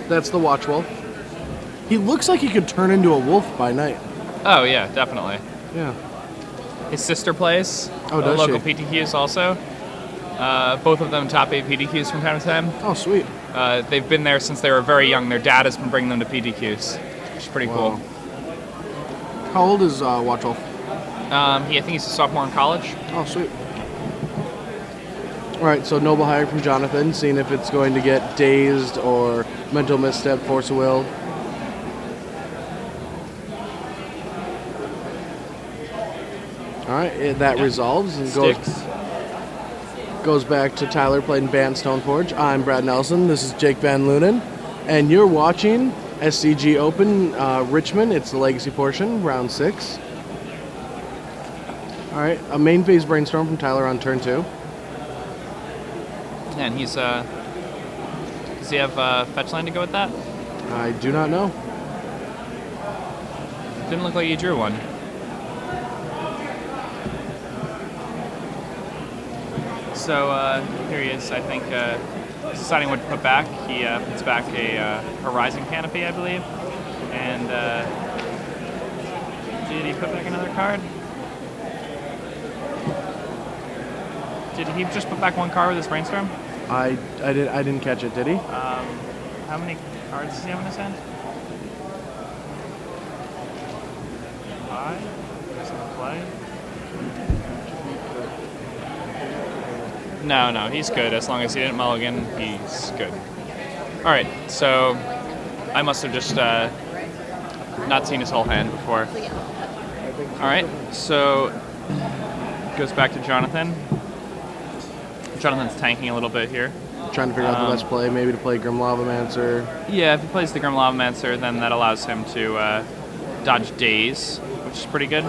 That's the Watch Wolf. He looks like he could turn into a wolf by night. Oh, yeah, definitely. Yeah. His sister plays. Oh, does local she? PTQs also. Both of them top 8 PTQs from time to time. Oh, sweet. They've been there since they were very young. Their dad has been bringing them to PTQs, which is pretty cool. How old is Watch Wolf? I think he's a sophomore in college. Oh, sweet. All right, so Noble Hire from Jonathan, seeing if it's going to get Dazed or Mental Misstep, Force of Will. All right, that resolves and goes back to Tyler playing Band Stoneforge. I'm Brad Nelson. This is Jake Van Lunen, and you're watching SCG Open Richmond. It's the Legacy portion, round 6. All right, a main phase Brainstorm from Tyler on turn 2. And he's does he have fetch line to go with that? I do not know. Didn't look like he drew one. So here he is, I think, deciding what to put back. He puts back a Horizon Canopy, I believe. And did he put back another card? Did he just put back one card with his Brainstorm? I didn't catch it, did he? How many cards does he have in his hand? 5? Doesn't play. No, he's good. As long as he didn't mulligan, he's good. All right, so I must have just not seen his whole hand before. All right, so goes back to Jonathan. Jonathan's tanking a little bit here. Trying to figure out the best play, maybe to play Grim Lavamancer. Yeah, if he plays the Grim Lavamancer, then that allows him to dodge Daze, which is pretty good.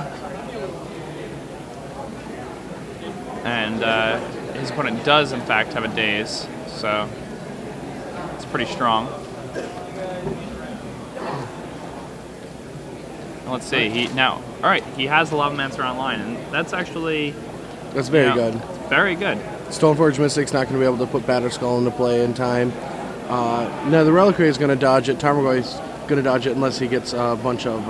And his opponent does, in fact, have a Daze, so it's pretty strong. Let's see. He has the Lavamancer online, and that's actually Very good. Very good. Stoneforge Mystic's not going to be able to put Batterskull into play in time. No, the Reliquary is going to dodge it. Tarmogoyf's going to dodge it unless he gets a bunch of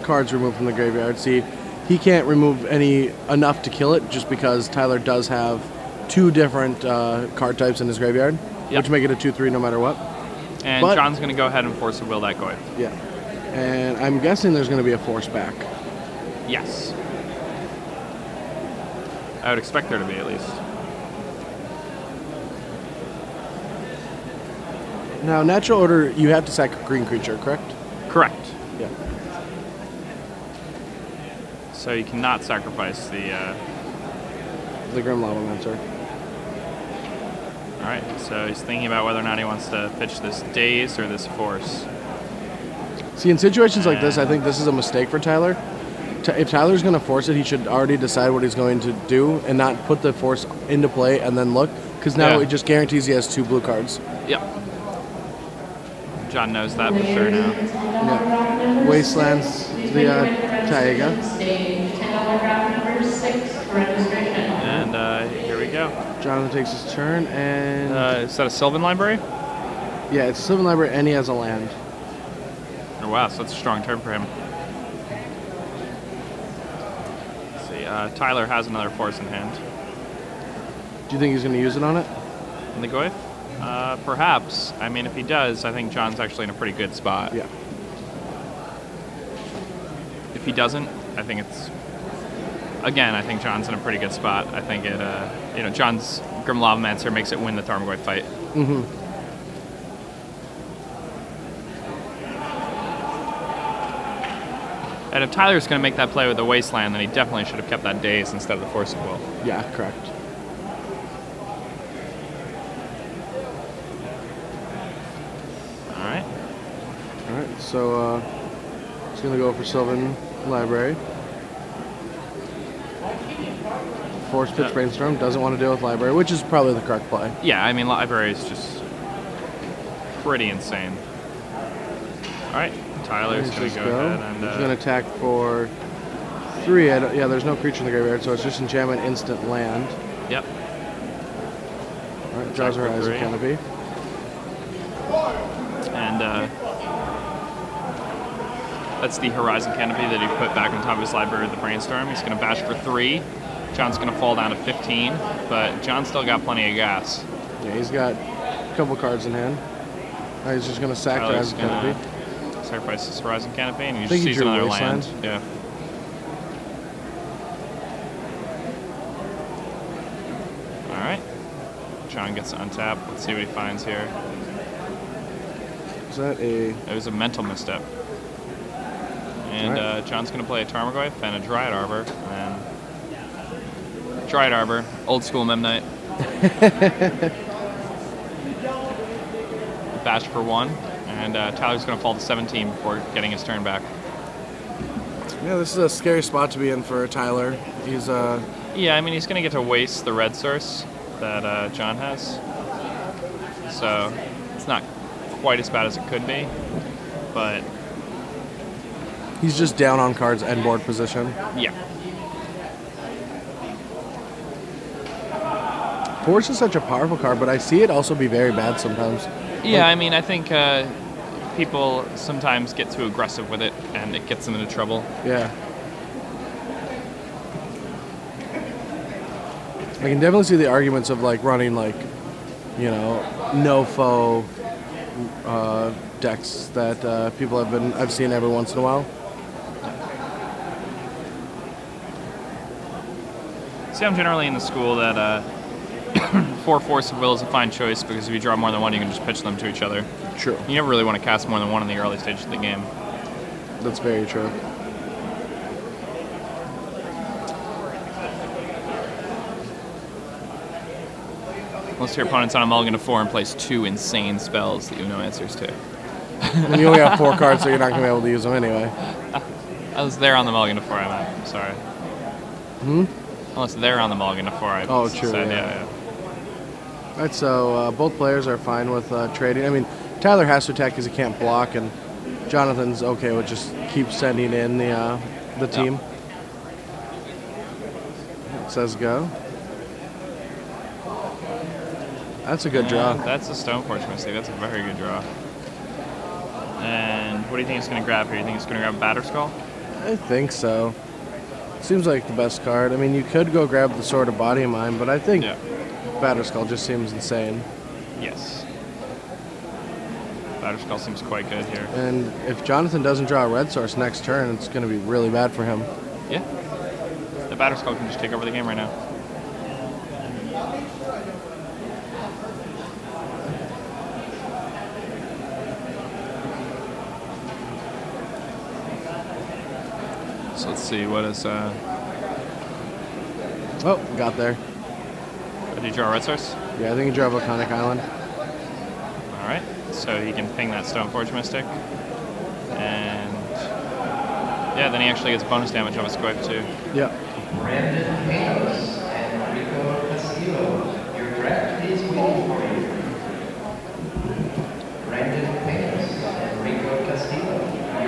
cards removed from the graveyard. See, he can't remove enough to kill it just because Tyler does have 2 different card types in his graveyard, which make it a 2/3 no matter what. And John's going to go ahead and force a will that Goyf. Yeah. And I'm guessing there's going to be a force back. Yes. I would expect there to be, at least. Now, natural order, you have to sack a green creature, correct? Correct. Yeah. So you cannot sacrifice the Grim Lavamancer. All right, so he's thinking about whether or not he wants to pitch this Daze or this Force. See, in situations like this, I think this is a mistake for Tyler. If Tyler's going to force it, he should already decide what he's going to do and not put the force into play and then look, because now it just guarantees he has 2 blue cards. Yep. John knows that for sure now. Yeah. Wastelands, the Taiga. And here we go. Jonathan takes his turn, and... is that a Sylvan Library? Yeah, it's a Sylvan Library, and he has a land. Oh, wow, so that's a strong turn for him. Tyler has another force in hand. Do you think he's going to use it on it? In the Goyf? Perhaps. I mean, if he does, I think John's actually in a pretty good spot. Yeah. If he doesn't, I think it's... Again, I think John's in a pretty good spot. I think it, John's Grim Lavamancer makes it win the Tarmogoyf fight. Mm-hmm. And if Tyler's going to make that play with the Wasteland, then he definitely should have kept that Daze instead of the Force of Will. Yeah, correct. All right. All right, so he's going to go for Sylvan Library. Force pitch Brainstorm, doesn't want to deal with Library, which is probably the correct play. Yeah, I mean, Library is just pretty insane. All right. Tyler's going to go ahead and... He's going to attack for 3. Yeah, there's no creature in the graveyard, so it's just enchantment, instant land. Yep. All right, draws Horizon Canopy. And that's the Horizon Canopy that he put back on top of his library with the Brainstorm. He's going to bash for 3. John's going to fall down to 15, but John's still got plenty of gas. Yeah, he's got a couple cards in hand. Now he's just going to sack Horizon Canopy. Sacrifice his Horizon Canopy, and he just sees another land. Yeah. All right. John gets to untap. Let's see what he finds here. Is that a... It was a mental misstep. And right. John's going to play a Tarmogoyf and a Dryad Arbor. And Dryad Arbor, old school Memnite. Bash for 1. And Tyler's going to fall to 17 before getting his turn back. Yeah, this is a scary spot to be in for Tyler. He's Yeah, I mean, he's going to get to waste the red source that John has. So it's not quite as bad as it could be, but... He's just down on cards and board position. Yeah. Force is such a powerful card, but I see it also be very bad sometimes. Yeah, I mean, I think people sometimes get too aggressive with it, and it gets them into trouble. Yeah. I can definitely see the arguments of like running like, you know, no foe decks that I've seen every once in a while. See, I'm generally in the school that 4 Force of Will is a fine choice because if you draw more than 1, you can just pitch them to each other. True. You never really want to cast more than 1 in the early stages of the game. That's very true. Unless your opponent's on a mulligan to 4 and plays 2 insane spells that you have no answers to. When you only have 4 cards, so you're not going to be able to use them anyway. I was there on the mulligan to 4, I meant. I'm sorry. Unless they're on the mulligan to 4, I true, said, yeah. All right, so both players are fine with trading. I mean, Tyler has to attack because he can't block, and Jonathan's okay with just keep sending in the team. Yep. It says go. That's a good draw. That's a Stoneforge mistake. That's a very good draw. And what do you think he's going to grab here? You think he's going to grab Batterskull? I think so. Seems like the best card. I mean, you could go grab the Sword of Body of Mine, but I think Batterskull just seems insane. Yes. Batterskull seems quite good here. And if Jonathan doesn't draw a red source next turn, it's going to be really bad for him. Yeah. The Batterskull can just take over the game right now. So let's see, what is... Oh, got there. Did he draw a red source? Yeah, I think he drew a Volcanic Island. Alright, so he can ping that Stoneforge Mystic. And... yeah, then he actually gets bonus damage on his Squipe too. Yeah. Brandon Panos and Rico Castillo, your draft is waiting for you. Brandon Panos and Rico Castillo.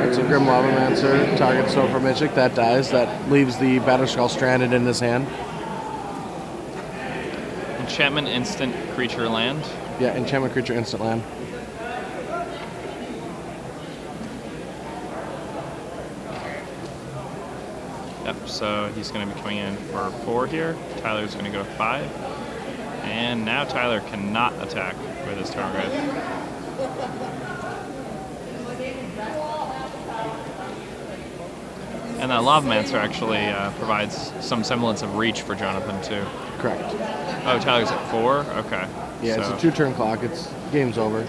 It's a Grim Lavamancer, target Stoneforge Mystic, that dies. That leaves the Batterskull stranded in his hand. Enchantment, instant, creature, land. Yeah, enchantment, creature, instant land. Yep, so he's going to be coming in for 4 here. Tyler's going to go 5. And now Tyler cannot attack with his Tarmogoyf. And that Lavamancer actually provides some semblance of reach for Jonathan, too. Correct. Oh, Tyler's at 4? Okay. Yeah, so. it's a 2-turn clock. It's game's over.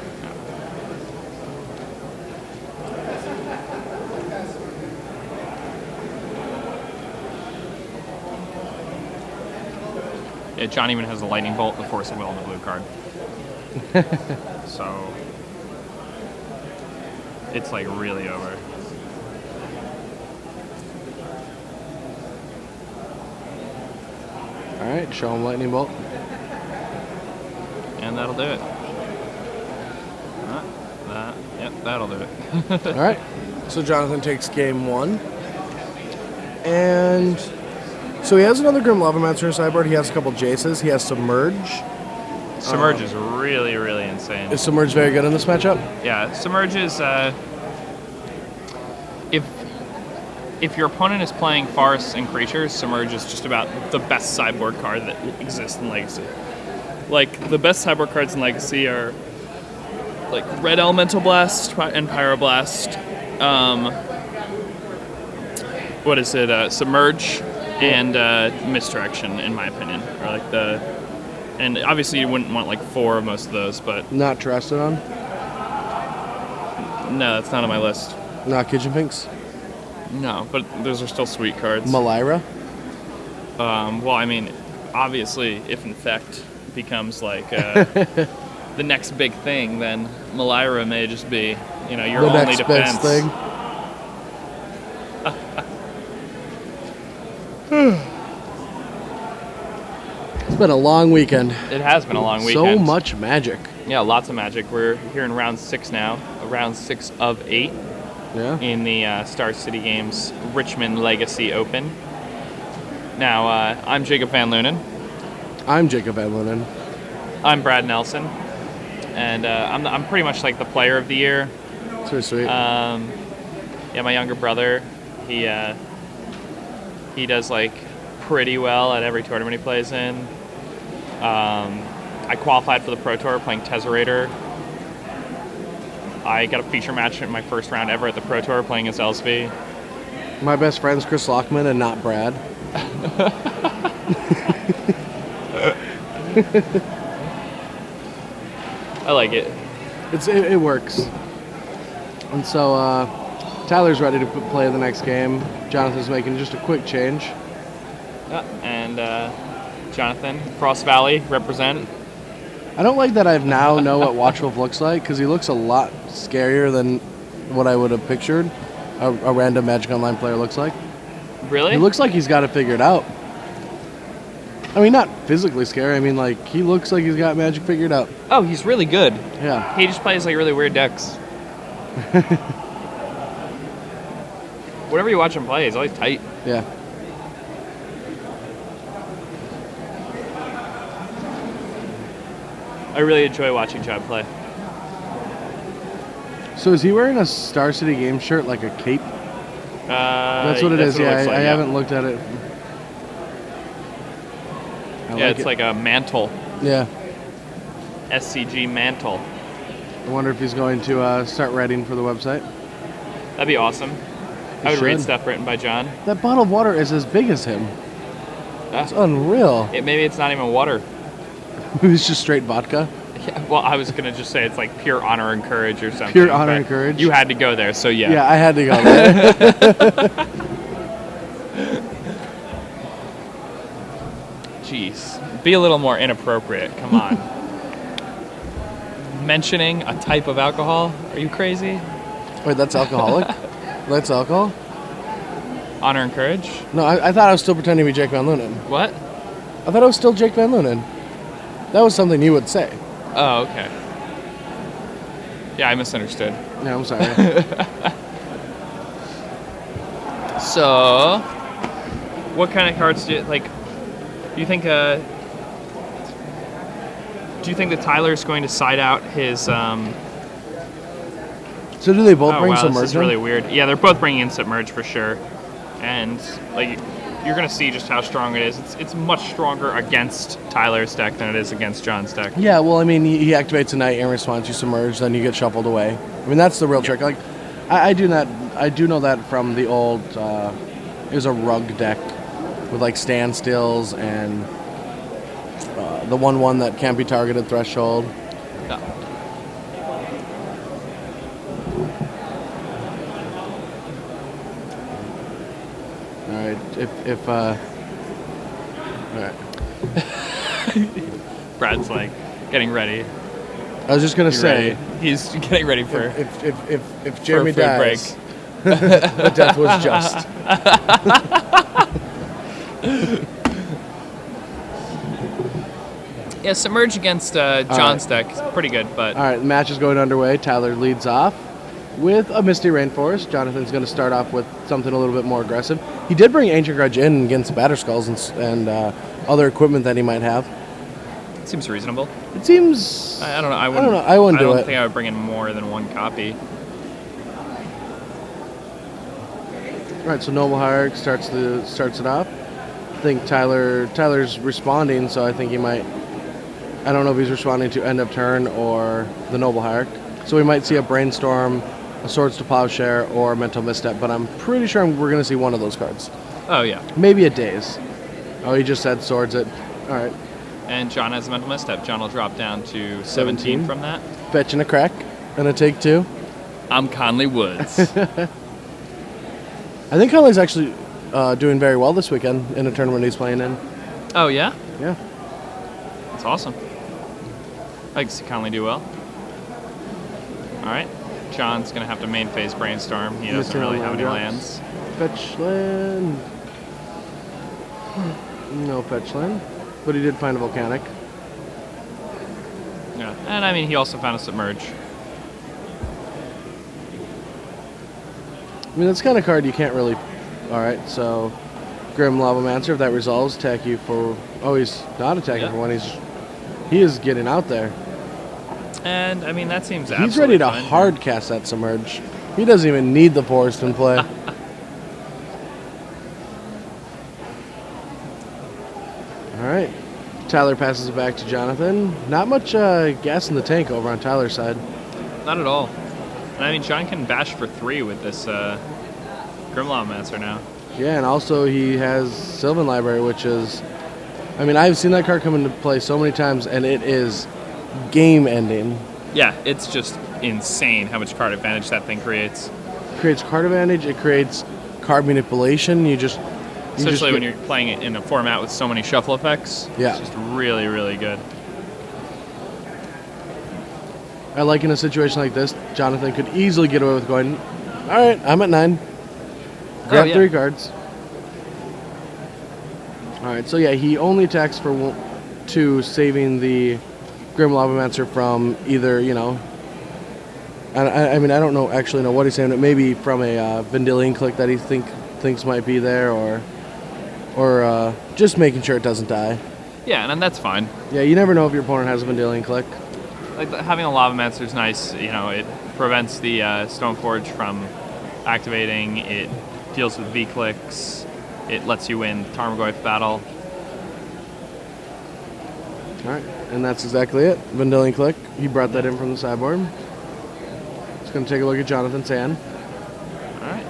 Yeah, John even has the Lightning Bolt, the Force of Will, and the blue card. So it's like really over. All right, show him Lightning Bolt. And that'll do it. Yep, that'll do it. All right, so Jonathan takes game 1. And so he has another Grim Lavamancer in his sideboard. He has a couple Jaces. He has Submerge. Submerge is really, really insane. Is Submerge very good in this matchup? Yeah, Submerge is if your opponent is playing forests and creatures, Submerge is just about the best sideboard card that exists in Legacy. Like, the best sideboard cards in Legacy are like Red Elemental Blast and Pyroblast. What is it? Submerge and Misdirection, in my opinion, are like the. And obviously, you wouldn't want like 4 of most of those, but Not Terrastodon? no, that's not on my list. Not Kitchen Finks? No, but those are still sweet cards. Malira? Well, I mean, obviously, if Infect becomes like the next big thing, then Malira may just be, you know, your The only next defense. best thing? It's been a long weekend. It has been a long So weekend. much Magic. Yeah, lots of Magic. We're here in round 6 now, round 6 of 8 Yeah. in the Star City Games Richmond Legacy Open. Now, I'm Jacob Van Lunen. I'm Jacob Van Lunen. I'm Brad Nelson, and I'm pretty much like the player of the year. It's very sweet. Yeah, my younger brother, he does like pretty well at every tournament he plays in. I qualified for the Pro Tour playing Tezzerator. I got a feature match in my first round ever at the Pro Tour playing as Elsby. My best friend's Chris Lockman and not Brad. I like it. It works. And so Tyler's ready to play the next game. Jonathan's making just a quick change. And Jonathan, Frost Valley, represent. I don't like that I now know what Watchwolf looks like, because he looks a lot scarier than what I would have pictured a random Magic Online player looks like. Really? He looks like he's got it figured out. I mean, not physically scary. I mean, like, he looks like he's got Magic figured out. Oh, he's really good. Yeah. He just plays like really weird decks. Whenever you watch him play, he's always tight. Yeah. I really enjoy watching John play. So is he wearing a Star City Games shirt, like a cape? That's what it is. Yeah, looks like, I haven't looked at it. Yeah, it's like a mantle. Yeah. SCG mantle. I wonder if he's going to start writing for the website. That'd be awesome. I would read should. stuff written by John. That bottle of water is as big as him. That's unreal. Maybe it's not even water. It's just straight vodka. Yeah, well, I was gonna just say it's like pure honor and courage or something. Pure honor but and courage. You had to go there, so yeah. Yeah, I had to go there. Jeez, be a little more inappropriate. Come on. Mentioning a type of alcohol? Are you crazy? Wait, that's alcoholic? That's alcohol? Honor and courage? No, I thought I was still pretending to be Jake Van Lunen. What? I thought I was still Jake Van Lunen. That was something you would say. Oh, okay. Yeah, I misunderstood. No, I'm sorry. So, what kind of cards do you like? Do you think that Tyler's going to side out his? So do they both Oh bring wow, Submerge this is in? really weird. Yeah, they're both bringing in Submerge for sure, and like you're gonna see just how strong it is. It's much stronger against Tyler's deck than it is against John's deck. Yeah, well, I mean, he activates a night in response to Submerge, then you get shuffled away. I mean, that's the real trick. Like, I do know that from the old. It was a rug deck with like standstills and the 1/1 that can't be targeted threshold. Yeah. All right, if all right. Brad's like getting ready. I was just gonna say, Ready. He's getting ready for if Jeremy for a food dies, the death was just. Yeah, Submerge against John's deck is pretty good, but All right, the match is going underway. Tyler leads off with a Misty Rainforest. Jonathan's going to start off with something a little bit more aggressive. He did bring Ancient Grudge in against Batterskulls and other equipment that he might have. seems reasonable. It seems. I don't know. I don't know. I wouldn't do I it. don't think I would bring in more than one copy. All right, so Noble Hierarch starts it off. I think Tyler's responding, so I think he might. I don't know if he's responding to end of turn or the Noble Hierarch. So we might see a Brainstorm, a Swords to Plowshare, or Mental Misstep, but I'm pretty sure we're going to see one of those cards. Oh, yeah. Maybe a Daze. Oh, he just said Swords it. All right. And John has a Mental Misstep. John will drop down to 17 from that. Fetching a crack and a take 2. I'm Conley Woods. I think Conley's actually doing very well this weekend in a tournament he's playing in. Oh, yeah? Yeah. That's awesome. I can see Conley do well. All right. John's going to have to main phase Brainstorm. He doesn't really have any lands. Fetch land. No fetch land. But he did find a Volcanic. Yeah. And I mean, he also found a Submerge. I mean, that's the kind of card you can't really... Alright, so... Grim Lavamancer, if that resolves, attack you for... Oh, he's not attacking for one. He is getting out there. And, I mean, that seems absolutely He's ready to fine. hard cast that Submerge. He doesn't even need the Forest in play. Alright. Tyler passes it back to Jonathan. Not much gas in the tank over on Tyler's side. Not at all. And, I mean, John can bash for 3 with this Grim Lavamancer now. Yeah, and also he has Sylvan Library, which is... I mean, I've seen that card come into play so many times, and it is game-ending. Yeah, it's just insane how much card advantage that thing creates. It creates card advantage. It creates card manipulation. Especially when you're playing it in a format with so many shuffle effects. Yeah. It's just really, really good. I like in a situation like this, Jonathan could easily get away with going, all right, I'm at 9. Grab 3 cards. All right, so yeah, he only attacks for 2, saving the Grim Lavamancer from either, I mean, I don't actually know what he's saying. It may be from a Vendilion Click that he thinks might be there, or just making sure it doesn't die. Yeah, and that's fine. Yeah, you never know if your opponent has a Vendilion Click. Like having a Lavamancer is nice. It prevents the Stoneforge from activating. It deals with V-clicks. It lets you win Tarmogoyf battle. All right, and that's exactly it. Vendilion Click. He brought that in from the sideboard. Just going to take a look at Jonathan's hand. All right.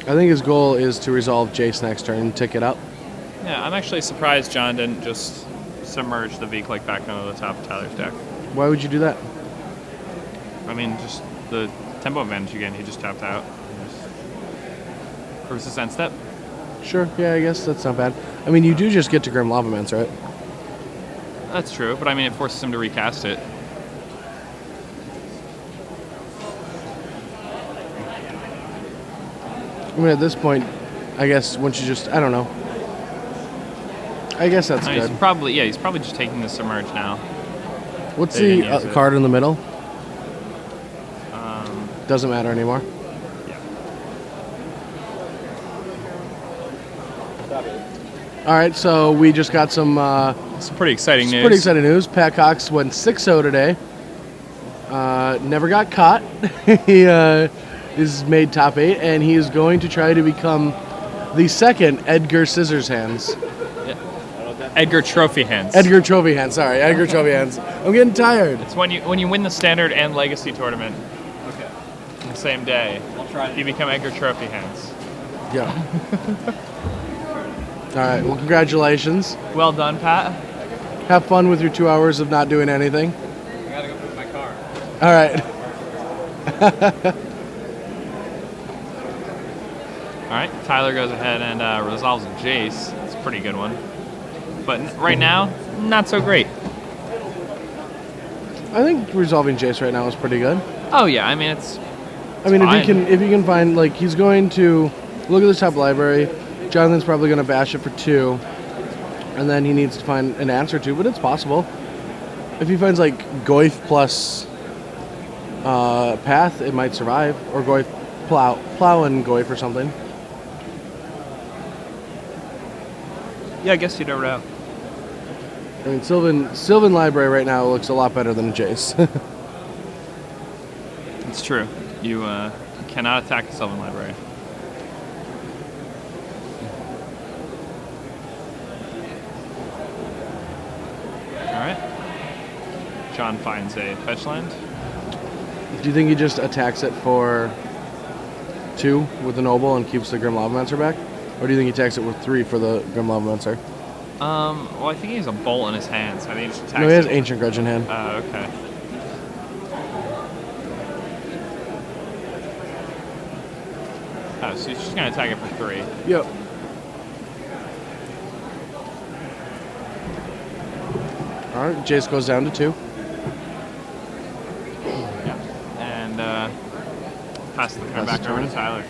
I think his goal is to resolve Jace next turn and tick it up. Yeah, I'm actually surprised John didn't just submerge the V-click back onto the top of Tyler's deck. Why would you do that? I mean, just the tempo advantage again. He just tapped out. Versus end step. Sure, yeah, I guess that's not bad. I mean, you do just get to Grim Lavamancer, right? That's true, but I mean, it forces him to recast it. I mean, at this point, I guess once you just, I don't know. I guess that's good. He's probably just taking the Submerge now. What's the card in the middle? Doesn't matter anymore. All right, so we just got some pretty exciting news. Pretty exciting news. Pat Cox went 6-0 today. Never got caught. He is made top 8, and he is going to try to become the second Edgar Scissorhands. Edgar Trophy Hands. Edgar Trophy Hands. Sorry, Edgar Trophy Hands. I'm getting tired. It's when you win the Standard and Legacy tournament. Okay. In the same day. I'll try. You become Edgar Trophy Hands. Yeah. All right, well, congratulations. Well done, Pat. Have fun with your 2 hours of not doing anything. I gotta go put my car. All right. All right, Tyler goes ahead and resolves a Jace. It's a pretty good one. But right now, not so great. I think resolving Jace right now is pretty good. Oh yeah, I mean it's fine. if you can find, like, he's going to look at the top library. Jonathan's probably going to bash it for 2, and then he needs to find an answer to, but it's possible. If he finds, like, Goyf plus Path, it might survive, or Goyf, Plow and Goyf or something. Yeah, I guess you never know. I mean, Sylvan Library right now looks a lot better than a Jace. It's true. You cannot attack the Sylvan Library. Alright. John finds a fetch land. Do you think he just attacks it for 2 with the Noble and keeps the Grim Lavamancer back? Or do you think he attacks it with 3 for the Grim Lavamancer? Well, I think he has a bolt in his hand, so I think he just attacks No, he has it. Ancient Grudge in hand. Oh, okay. Oh, so he's just going to attack it for 3. Yep. Alright, Jace goes down to 2. Yeah. And pass the turn back over to Tyler.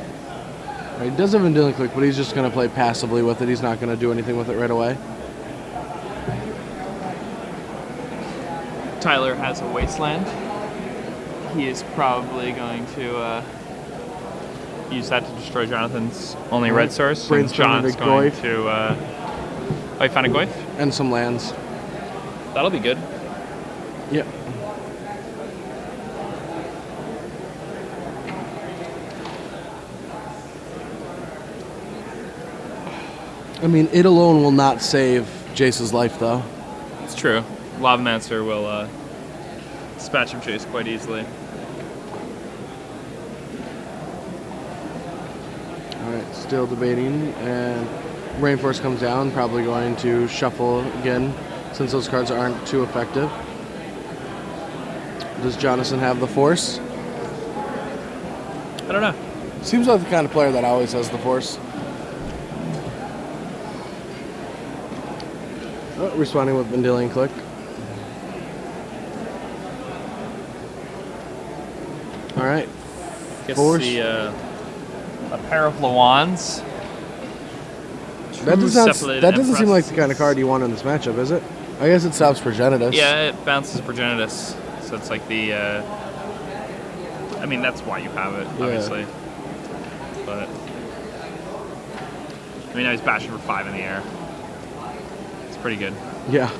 He does have Vendilion Click, but he's just going to play passively with it. He's not going to do anything with it right away. Tyler has a Wasteland. He is probably going to use that to destroy Jonathan's only red source. And Brainstorm John's into going Goyf. to... oh, you found a Goyf? And some lands. That'll be good. Yep. I mean, it alone will not save Jace's life, though. It's true. Lavamancer will dispatch of Jace quite easily. Alright, still debating, and Rainforest comes down, probably going to shuffle again, since those cards aren't too effective. Does Jonathan have the Force? I don't know. Seems like the kind of player that always has the Force. Oh, responding with Vendilion Click. Alright. Gets Force. a pair of Lawans. That doesn't seem like the kind of card you want in this matchup, is it? I guess it stops Progenitus. Yeah, it bounces Progenitus. So it's like the... I mean, that's why you have it, obviously. But... I mean, now he's bashing for 5 in the air. It's pretty good. Yeah.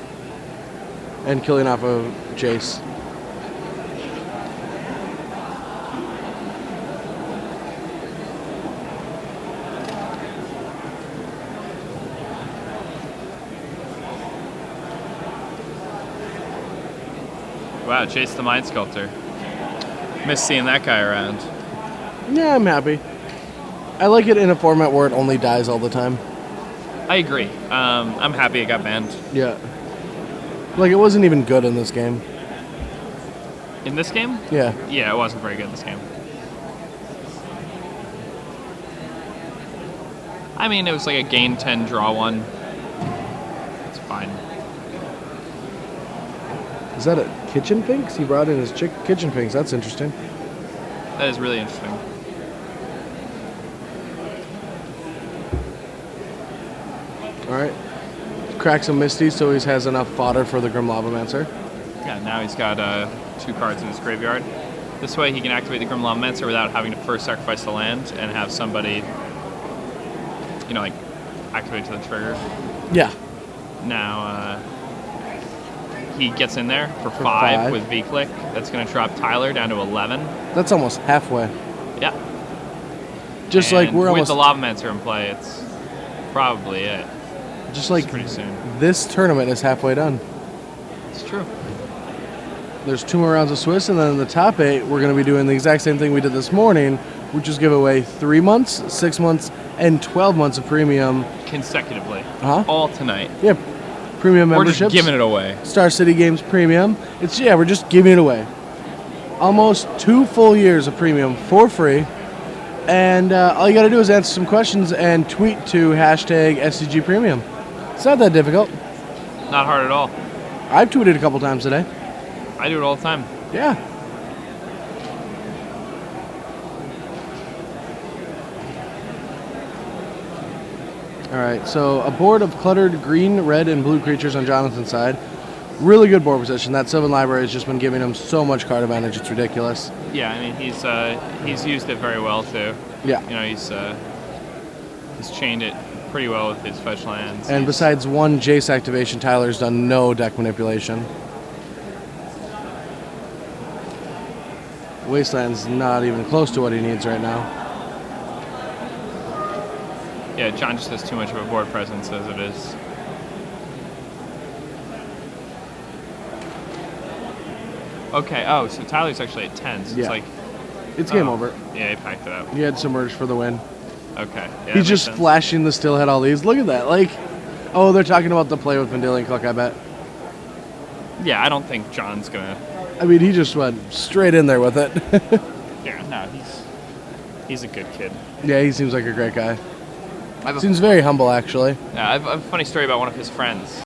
And killing off of Jace. Wow, Chase the Mind Sculptor. Miss seeing that guy around. Yeah, I'm happy. I like it in a format where it only dies all the time. I agree. I'm happy it got banned. Yeah. Like, it wasn't even good in this game. In this game? Yeah. Yeah, it wasn't very good in this game. I mean, it was like a gain 10, draw 1. It's fine. Is that a Kitchen Finks? He brought in his Kitchen Finks. That's interesting. That is really interesting. Alright. Crack some Misty so he has enough fodder for the Grim Lavamancer. Yeah, now he's got 2 cards in his graveyard. This way he can activate the Grim Lavamancer without having to first sacrifice the land and have somebody, you know, like, activate to the trigger. Yeah. Now, he gets in there for 5 with V-Click. That's going to drop Tyler down to 11. That's almost halfway. Yeah. Just and like we're with almost... the Lavamancer in play, it's probably it. Just like pretty soon. This tournament is halfway done. It's true. There's 2 more rounds of Swiss, and then in the top 8, we're going to be doing the exact same thing we did this morning, which is give away 3 months, 6 months, and 12 months of premium. Consecutively. Huh? All tonight. Yep. Premium We're memberships. just giving it away. Star City Games Premium. We're just giving it away. Almost 2 full years of premium for free. And all you got to do is answer some questions and tweet to hashtag SCG Premium. It's not that difficult. Not hard at all. I've tweeted a couple times today. I do it all the time. Yeah. Alright, so a board of cluttered green, red, and blue creatures on Jonathan's side. Really good board position. That Sylvan Library has just been giving him so much card advantage, it's ridiculous. Yeah, I mean, he's used it very well, too. Yeah. You know, he's chained it pretty well with his fetch lands. And besides one Jace activation, Tyler's done no deck manipulation. Wasteland's not even close to what he needs right now. Yeah, John just has too much of a board presence as it is. Okay, oh, so Tyler's actually at 10, so Yeah. it's like... It's game over. Yeah, he packed it up. He had Submerge for the win. Okay. Yeah, He's just flashing the Steelhead all these. Look at that. Like, oh, they're talking about the play with Mendelian Cloak, I bet. Yeah, I don't think John's gonna... I mean, he just went straight in there with it. Yeah, no, he's a good kid. Yeah, he seems like a great guy. I have a, Seems very humble, actually. yeah, I have a funny story about one of his friends.